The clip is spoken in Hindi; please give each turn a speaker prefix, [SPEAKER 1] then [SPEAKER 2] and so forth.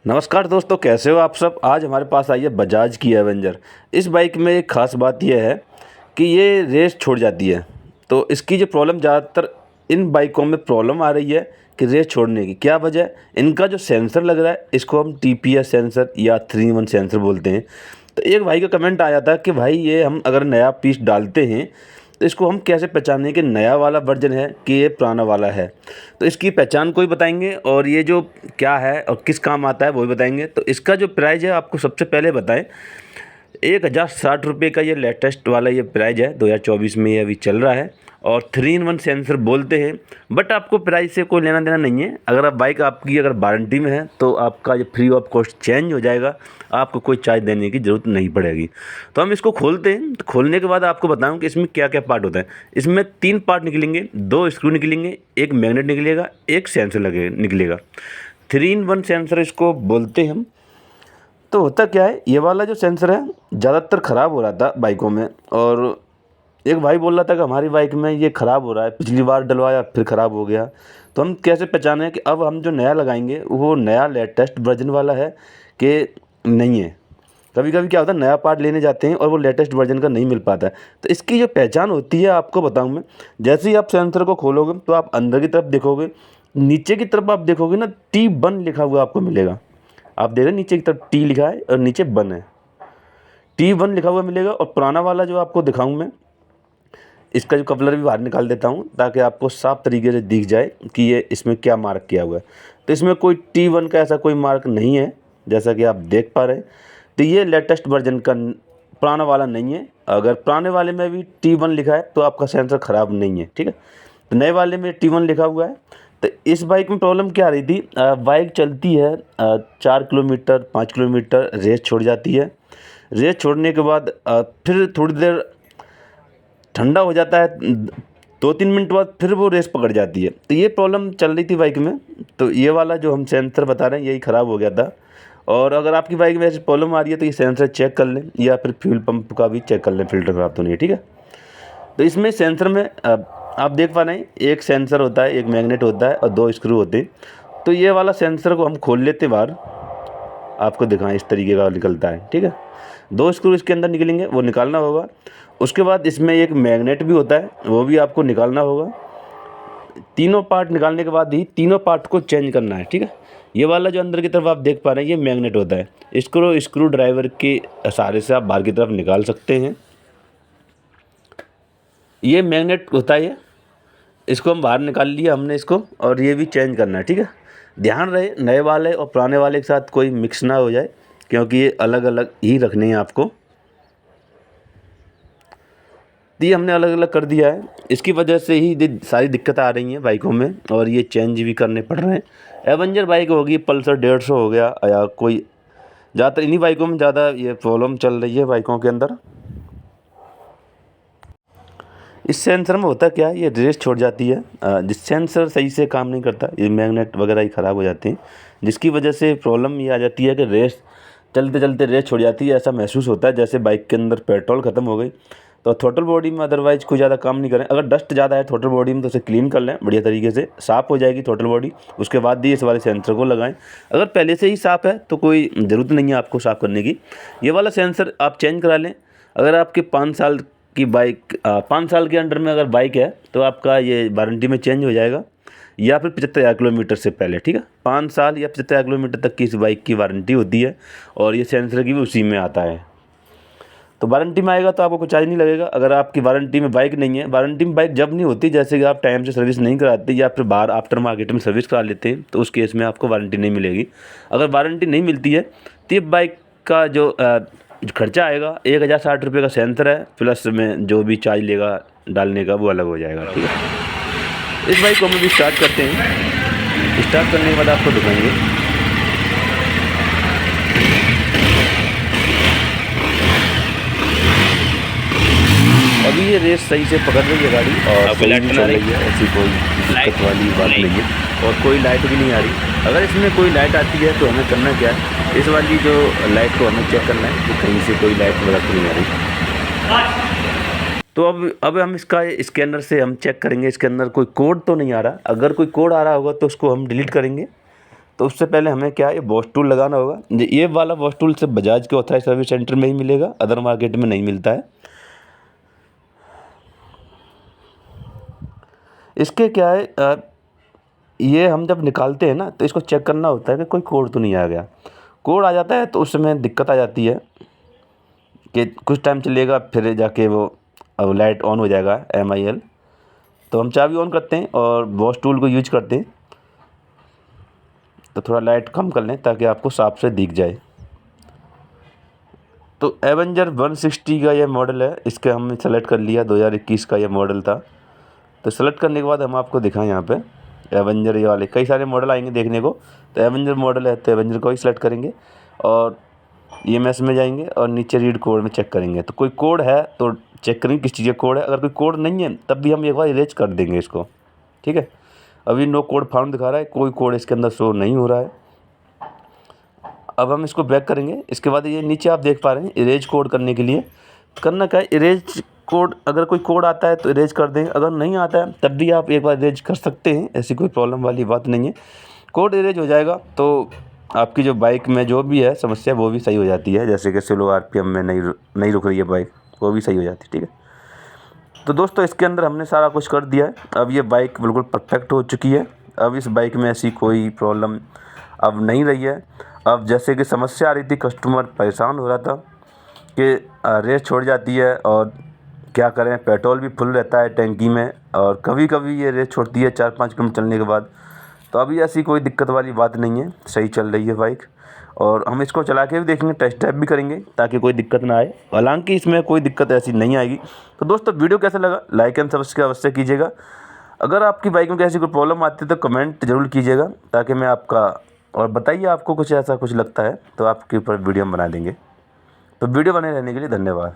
[SPEAKER 1] नमस्कार दोस्तों, कैसे हो आप सब। आज हमारे पास आई है बजाज की एवेंजर। इस बाइक में एक ख़ास बात यह है कि ये रेस छोड़ जाती है। तो इसकी जो प्रॉब्लम ज़्यादातर इन बाइकों में प्रॉब्लम आ रही है कि रेस छोड़ने की क्या वजह है। इनका जो सेंसर लग रहा है इसको हम टीपीएस सेंसर या 3-in-1 सेंसर बोलते हैं। तो एक भाई का कमेंट आया था कि भाई ये हम अगर नया पीस डालते हैं तो इसको हम कैसे पहचानें कि नया वाला वर्जन है कि ये पुराना वाला है। तो इसकी पहचान को ही बताएंगे और ये जो क्या है और किस काम आता है वो भी बताएंगे। तो इसका जो प्राइस है आपको सबसे पहले बताएं, 1060 रुपये का ये लेटेस्ट वाला ये प्राइस है। 2024 में ये अभी चल रहा है और 3-in-1 सेंसर बोलते हैं। बट आपको प्राइस से कोई लेना देना नहीं है। अगर आप बाइक आपकी अगर वारंटी में है तो आपका ये फ्री ऑफ कॉस्ट चेंज हो जाएगा, आपको कोई चार्ज देने की ज़रूरत नहीं पड़ेगी। तो हम इसको खोलते हैं। तो खोलने के बाद आपको बताऊँ कि इसमें क्या क्या पार्ट होता है। इसमें 3 पार्ट निकलेंगे, 2 स्क्रू निकलेंगे, एक मैग्नेट निकलेगा, एक सेंसर निकलेगा। 3-in-1 सेंसर इसको बोलते हैं हम। तो होता क्या है, ये वाला जो सेंसर है ज़्यादातर ख़राब हो रहा था बाइकों में। और एक भाई बोल रहा था कि हमारी बाइक में ये ख़राब हो रहा है, पिछली बार डलवाया फिर ख़राब हो गया। तो हम कैसे पहचानें कि अब हम जो नया लगाएंगे वो नया लेटेस्ट वर्जन वाला है कि नहीं है। कभी कभी क्या होता है, नया पार्ट लेने जाते हैं और वो लेटेस्ट वर्जन का नहीं मिल पाता है। तो इसकी जो पहचान होती है आपको बताऊँ मैं। जैसे ही आप सेंसर को खोलोगे तो आप अंदर की तरफ देखोगे, नीचे की तरफ आप देखोगे ना, T1 लिखा हुआ आपको मिलेगा। आप देख रहे हैं नीचे की तरफ T लिखा है और नीचे 1 है। T1 लिखा हुआ मिलेगा। और पुराना वाला जो आपको दिखाऊं मैं, इसका जो कपलर भी बाहर निकाल देता हूं ताकि आपको साफ तरीके से दिख जाए कि ये इसमें क्या मार्क किया हुआ है। तो इसमें कोई T1 का ऐसा कोई मार्क नहीं है, जैसा कि आप देख पा रहे हैं। तो ये लेटेस्ट वर्जन का पुराना वाला नहीं है। अगर पुराने वाले में भी T1 लिखा है तो आपका सेंसर ख़राब नहीं है, ठीक है। तो नए वाले में T1 लिखा हुआ है। तो इस बाइक में प्रॉब्लम क्या आ रही थी, बाइक चलती है 4 किलोमीटर 5 किलोमीटर रेस छोड़ जाती है। रेस छोड़ने के बाद फिर थोड़ी देर ठंडा हो जाता है, 2-3 मिनट बाद फिर वो रेस पकड़ जाती है। तो ये प्रॉब्लम चल रही थी बाइक में। तो ये वाला जो हम सेंसर बता रहे हैं यही ख़राब हो गया था। और अगर आपकी बाइक में ऐसी प्रॉब्लम आ रही है तो ये सेंसर चेक कर लें या फिर फ्यूल पंप का भी चेक कर लें, फ़िल्टर ख़राब तो नहीं है, ठीक है। तो इसमें सेंसर में आप देख पा रहे हैं, एक सेंसर होता है, एक मैग्नेट होता है और 2 स्क्रू होते हैं। तो ये वाला सेंसर को हम खोल लेते बाहर, आपको दिखाएं इस तरीके का निकलता है, ठीक है। 2 स्क्रू इसके अंदर निकलेंगे, वो निकालना होगा। उसके बाद इसमें एक मैग्नेट भी होता है, वो भी आपको निकालना होगा। तीनों पार्ट निकालने के बाद ही तीनों पार्ट को चेंज करना है, ठीक है। ये वाला जो अंदर की तरफ आप देख पा रहे हैं ये मैग्नेट होता है। इसको स्क्रू ड्राइवर के सहारे से आप बाहर की तरफ निकाल सकते हैं। ये मैग्नेट होता है, इसको हम बाहर निकाल लिया हमने इसको, और ये भी चेंज करना है, ठीक है। ध्यान रहे नए वाले और पुराने वाले के साथ कोई मिक्स ना हो जाए, क्योंकि ये अलग अलग ही रखने हैं आपको। तो ये हमने अलग अलग कर दिया है। इसकी वजह से ही सारी दिक्कत आ रही हैं बाइकों में और ये चेंज भी करने पड़ रहे हैं। एवेंजर बाइक होगी, पल्सर 150 हो गया या कोई, ज़्यादातर इन्हीं बाइकों में ज़्यादा ये प्रॉब्लम चल रही है बाइकों के अंदर। इस सेंसर में होता क्या है, ये रेस छोड़ जाती है। जिस सेंसर सही से काम नहीं करता, ये मैग्नेट वगैरह ही ख़राब हो जाते हैं, जिसकी वजह से प्रॉब्लम ये आ जाती है कि रेस चलते चलते रेस छोड़ जाती है। ऐसा महसूस होता है जैसे बाइक के अंदर पेट्रोल ख़त्म हो गई। तो थ्रोटल बॉडी में अदरवाइज़ कोई ज़्यादा काम नहीं करें। अगर डस्ट ज़्यादा है थ्रोटल बॉडी में तो उसे क्लीन कर लें, बढ़िया तरीके से साफ़ हो जाएगी थ्रोटल बॉडी। उसके बाद ही इस वाले सेंसर को लगाएं। अगर पहले से ही साफ़ है तो कोई ज़रूरत नहीं है आपको साफ़ करने की। ये वाला सेंसर आप चेंज करा लें। अगर आपके 5 साल की बाइक 5 साल के अंडर में अगर बाइक है तो आपका ये वारंटी में चेंज हो जाएगा, या फिर 75,000 किलोमीटर से पहले, ठीक है। 5 साल या 75,000 किलोमीटर तक की इस बाइक की वारंटी होती है और ये सेंसर की भी उसी में आता है। तो वारंटी में आएगा तो आपको कुछ चार्ज नहीं लगेगा। अगर आपकी वारंटी में बाइक नहीं है, वारंटी में बाइक जब नहीं होती जैसे कि आप टाइम से सर्विस नहीं कराते या फिर बाहर आफ्टर मार्केट में सर्विस करा लेते हैं, तो उस केस में आपको वारंटी नहीं मिलेगी। अगर वारंटी नहीं मिलती है तो ये बाइक का जो खर्चा आएगा, 1060 रुपये का सेंसर है, प्लस में जो भी चार्ज लेगा डालने का वो अलग हो जाएगा, ठीक है। इस बाइक को हम भी स्टार्ट करते हैं। स्टार्ट करने के बाद आपको दिखाएंगे। अभी ये रेस सही से पकड़ रही है गाड़ी और सही भी चल रही है, ऐसी कोई दिक्कत वाली बात नहीं है। और कोई लाइट भी नहीं आ रही। अगर इसमें कोई लाइट आती है तो हमें करना क्या है, इस वाली जो लाइट को हमें चेक करना है कि कहीं से कोई लाइट वगैरह तो नहीं आ रही। तो अब हम इसका स्कैनर से हम चेक करेंगे इसके अंदर कोई कोड तो नहीं आ रहा। अगर कोई कोड आ रहा होगा तो उसको हम डिलीट करेंगे तो उससे पहले हमें क्या है, ये बॉश टूल लगाना होगा। ये वाला बॉश टूल सिर्फ बजाज के ऑथराइज सर्विस सेंटर में ही मिलेगा, अदर मार्केट में नहीं मिलता है। इसके क्या है, ये हम जब निकालते हैं ना तो इसको चेक करना होता है कि कोई कोड तो नहीं आ गया। कोड आ जाता है तो उस समय दिक्कत आ जाती है कि कुछ टाइम चलेगा, फिर जाके वो अब लाइट ऑन हो जाएगा MIL। तो हम चाबी ऑन करते हैं और बॉश टूल को यूज करते हैं, तो थोड़ा लाइट कम कर लें ताकि आपको साफ से दिख जाए। तो एवेंजर 160 का ये मॉडल है, इसके हमने सेलेक्ट कर लिया, 2021 का ये मॉडल था। तो सेलेक्ट करने के बाद हम आपको दिखाएं यहाँ पे एवेंजर, ये वाले कई सारे मॉडल आएंगे देखने को। तो एवेंजर मॉडल है तो एवेंजर को ही सिलेक्ट करेंगे और EMS में जाएंगे और नीचे रीड कोड में चेक करेंगे। तो कोई कोड है तो चेक करेंगे किस चीज़ का कोड है। अगर कोई कोड नहीं है तब भी हम एक बार इरेज कर देंगे इसको, ठीक है। अभी नो कोड फाउंड दिखा रहा है, कोई कोड इसके अंदर शो नहीं हो रहा है। अब हम इसको बैक करेंगे। इसके बाद ये नीचे आप देख पा रहे हैं इरेज कोड करने के लिए करना क्या है, इरेज कोड, अगर कोई कोड आता है तो इरेज कर दें, अगर नहीं आता है तब भी आप एक बार इरेज कर सकते हैं, ऐसी कोई प्रॉब्लम वाली बात नहीं है। कोड इरेज हो जाएगा तो आपकी जो बाइक में जो भी है समस्या वो भी सही हो जाती है, जैसे कि स्लो RPM में नहीं रुक रही है बाइक, वो भी सही हो जाती है, ठीक है। तो दोस्तों इसके अंदर हमने सारा कुछ कर दिया है। अब ये बाइक बिल्कुल परफेक्ट हो चुकी है। अब इस बाइक में ऐसी कोई प्रॉब्लम अब नहीं रही है। अब जैसे कि समस्या आ रही थी, कस्टमर परेशान हो रहा था कि रेस छोड़ जाती है और क्या करें, पेट्रोल भी फुल रहता है टैंकी में और कभी कभी ये रेस छोड़ती है 4-5 किलोमीटर चलने के बाद। तो अभी ऐसी कोई दिक्कत वाली बात नहीं है, सही चल रही है बाइक। और हम इसको चला के भी देखेंगे, टेस्ट ड्राइव भी करेंगे ताकि कोई दिक्कत ना आए। हालांकि इसमें कोई दिक्कत ऐसी नहीं आएगी। तो दोस्तों वीडियो कैसा लगा लाइक एंड सब्सक्राइब अवश्य कीजिएगा। अगर आपकी बाइक में कैसी कोई प्रॉब्लम आती है तो कमेंट ज़रूर कीजिएगा ताकि मैं आपका, और बताइए आपको कुछ ऐसा कुछ लगता है तो आपके ऊपर वीडियो हम बना देंगे। तो वीडियो बने रहने के लिए धन्यवाद।